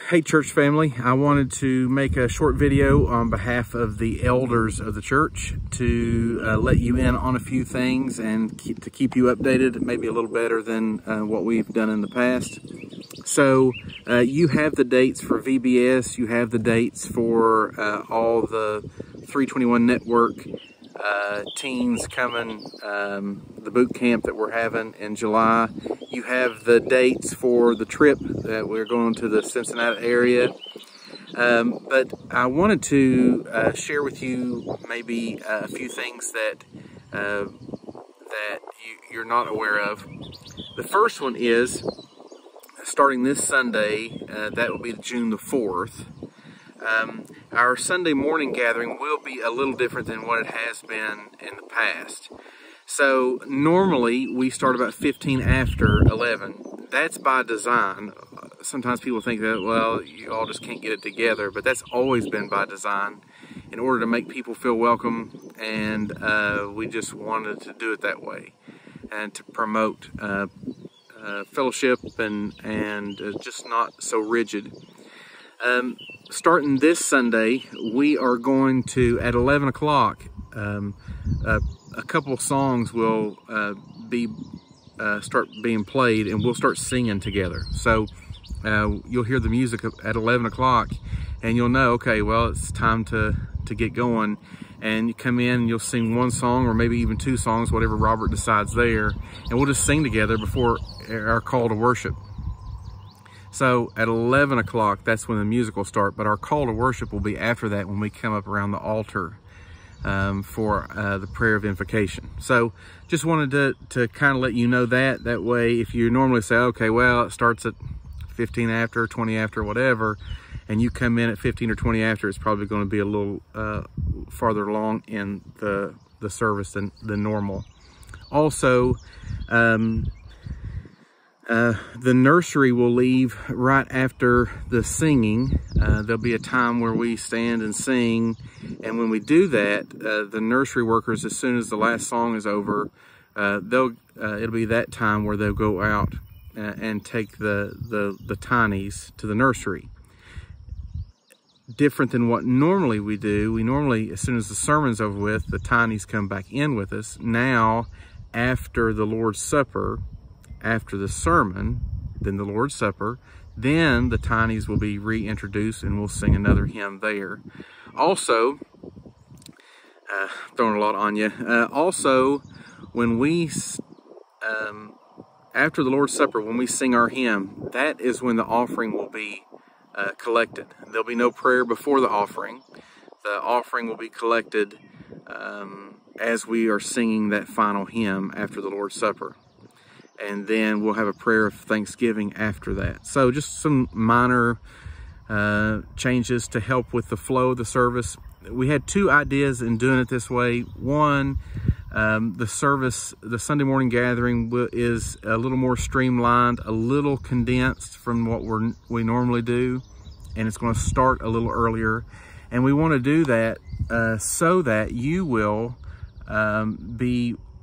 Hey church family, I wanted to make a short video on behalf of the elders of the church to let you in on a few things and to keep you updated, maybe a little better than what we've done in the past. So you have the dates for VBS, you have the dates for all the 321 network teens coming, the boot camp that we're having in July. You have the dates for the trip that we're going to the Cincinnati area. But I wanted to share with you maybe a few things that you're not aware of. The first one is starting this Sunday, that will be June the 4th. Our Sunday morning gathering will be a little different than what it has been in the past. So normally we start about 15 after 11. That's by design. Sometimes people think that, well, you all just can't get it together, but that's always been by design in order to make people feel welcome, and we just wanted to do it that way and to promote fellowship and just not so rigid. Starting this Sunday, we are going to, at 11 o'clock, a couple of songs will start being played, and we'll start singing together. So you'll hear the music at 11 o'clock, and you'll know, okay, well, it's time to get going. And you come in and you'll sing one song or maybe even two songs, whatever Robert decides there, and we'll just sing together before our call to worship. So at 11 o'clock, that's when the music will start, but our call to worship will be after that when we come up around the altar for the prayer of invocation. So just wanted to kind of let you know that. That way, if you normally say, okay, well, it starts at 15 after, 20 after, whatever, and you come in at 15 or 20 after, it's probably going to be a little farther along in the service than normal. Also, the nursery will leave right after the singing. There'll be a time where we stand and sing, and when we do that, the nursery workers, as soon as the last song is over, it'll be that time where they'll go out and take the tinies to the nursery. Different than what normally we do. We normally, as soon as the sermon's over with, the tinies come back in with us. Now, after the Lord's Supper, after the sermon, then the Lord's Supper, then the tinies will be reintroduced and we'll sing another hymn there. Also, throwing a lot on you, also when we, after the Lord's Supper, when we sing our hymn, that is when the offering will be collected. There'll be no prayer before the offering. The offering will be collected as we are singing that final hymn after the Lord's Supper. And then we'll have a prayer of thanksgiving after that. So just some minor changes to help with the flow of the service. We had two ideas in doing it this way. One, the service, the Sunday morning gathering is a little more streamlined, a little condensed from what we normally do, and it's going to start a little earlier. And we want to do that so that you will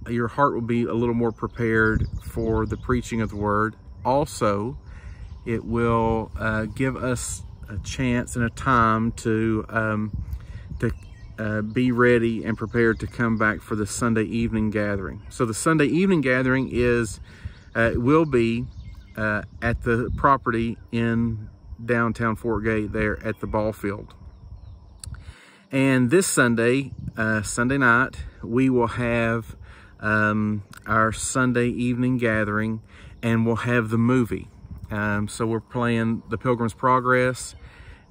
your heart will be a little more prepared for the preaching of the word. Also, it will give us a chance and a time to be ready and prepared to come back for the Sunday evening gathering. So the Sunday evening gathering will be at the property in downtown Fort Gate there at the ball field. And this Sunday, Sunday night, we will have our Sunday evening gathering, and we'll have the movie. So we're playing The Pilgrim's Progress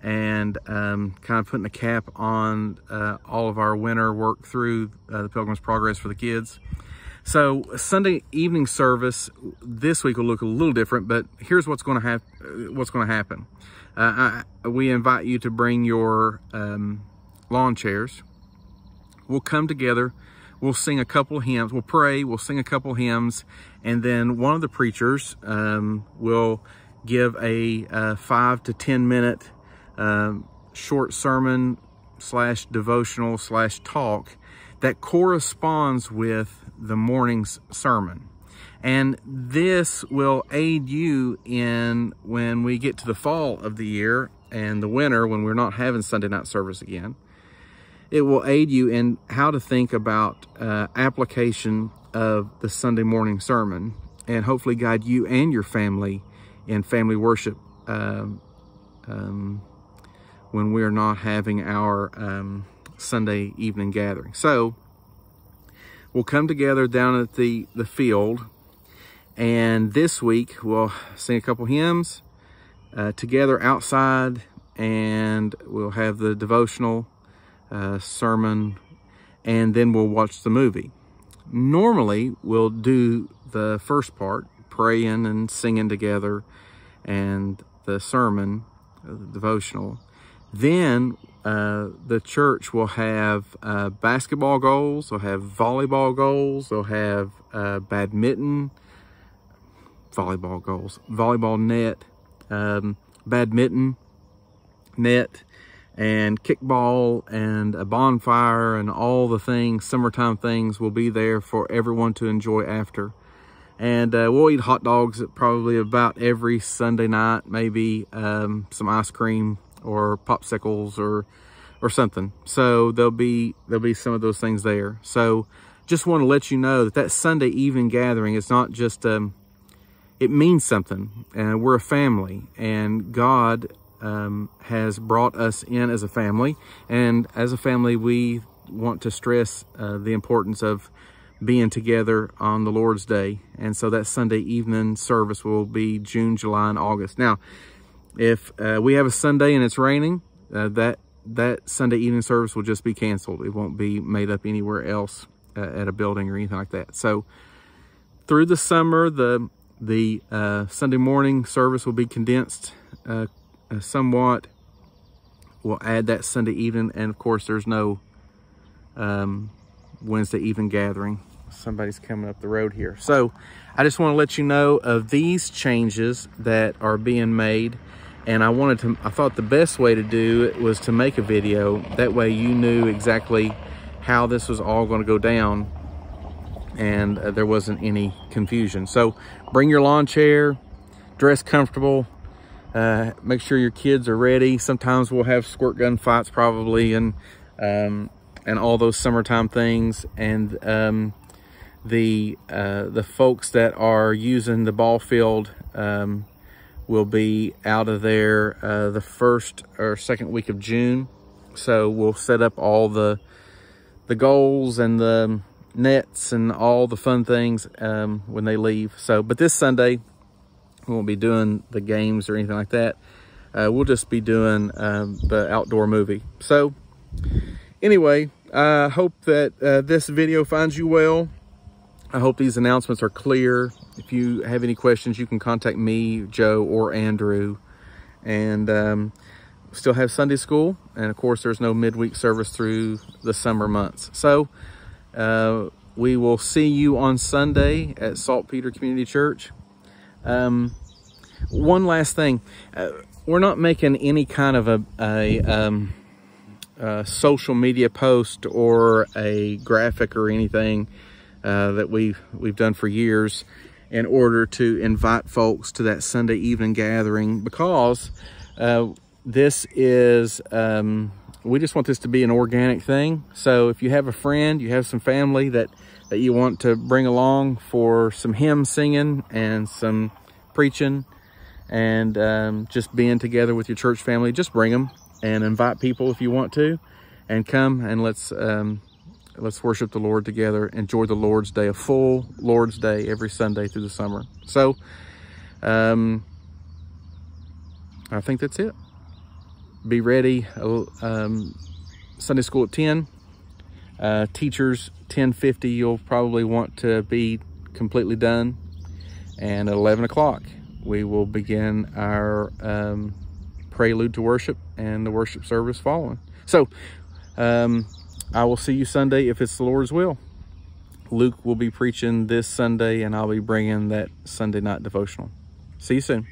and kind of putting a cap on all of our winter work through The Pilgrim's Progress for the kids. So Sunday evening service this week will look a little different, but here's what's going to happen. We invite you to bring your lawn chairs. We'll come together. We'll sing a couple of hymns. We'll pray. We'll sing a couple of hymns, and then one of the preachers will give a 5 to 10 minute short sermon / devotional / talk that corresponds with the morning's sermon. And this will aid you in when we get to the fall of the year and the winter, when we're not having Sunday night service again. It will aid you in how to think about application of the Sunday morning sermon, and hopefully guide you and your family in family worship when we're not having our Sunday evening gathering. So we'll come together down at the field, and this week we'll sing a couple hymns together outside, and we'll have the devotional sermon, and then we'll watch the movie. Normally we'll do the first part, praying and singing together, and the sermon, the devotional. Then the church will have basketball goals, they'll have volleyball goals, they'll have badminton, volleyball goals, volleyball net, badminton net, and kickball, and a bonfire, and all the things, summertime things, will be there for everyone to enjoy after. And we'll eat hot dogs probably about every Sunday night, maybe some ice cream or popsicles or something. So there'll be some of those things there. So just want to let you know that Sunday evening gathering is not just it means something, and we're a family, and God has brought us in as a family, and as a family we want to stress the importance of being together on the Lord's Day. And so that Sunday evening service will be June, July, and August. Now, if we have a Sunday and it's raining, that Sunday evening service will just be canceled. It won't be made up anywhere else at a building or anything like that. So through the summer, the Sunday morning service will be condensed somewhat. We'll add that Sunday evening, and of course there's no Wednesday evening gathering. Somebody's coming up the road here. So I just want to let you know of these changes that are being made, and I thought the best way to do it was to make a video. That way you knew exactly how this was all going to go down, and there wasn't any confusion. So bring your lawn chair, dress comfortable, make sure your kids are ready. Sometimes we'll have squirt gun fights probably, and all those summertime things. And the folks that are using the ball field will be out of there the first or second week of June. So we'll set up all the goals and the nets and all the fun things when they leave. So, but this Sunday we won't be doing the games or anything like that. We'll just be doing the outdoor movie. So anyway, I hope that this video finds you well. I hope these announcements are clear. If you have any questions, you can contact me, Joe, or Andrew. And still have Sunday school. And of course, there's no midweek service through the summer months. So we will see you on Sunday at Saltpetre Community Church. One last thing. We're not making any kind of a social media post or a graphic or anything that we've done for years in order to invite folks to that Sunday evening gathering, because this is we just want this to be an organic thing. So if you have a friend, you have some family that you want to bring along for some hymn singing and some preaching and just being together with your church family, just bring them and invite people if you want to, and come and let's worship the Lord together. Enjoy the Lord's Day, a full Lord's Day every Sunday through the summer. So I think that's it. Be ready. Sunday school at 10. Teachers 10:50. You'll probably want to be completely done. And at 11 o'clock, we will begin our prelude to worship and the worship service following. So I will see you Sunday if it's the Lord's will. Luke will be preaching this Sunday, and I'll be bringing that Sunday night devotional. See you soon.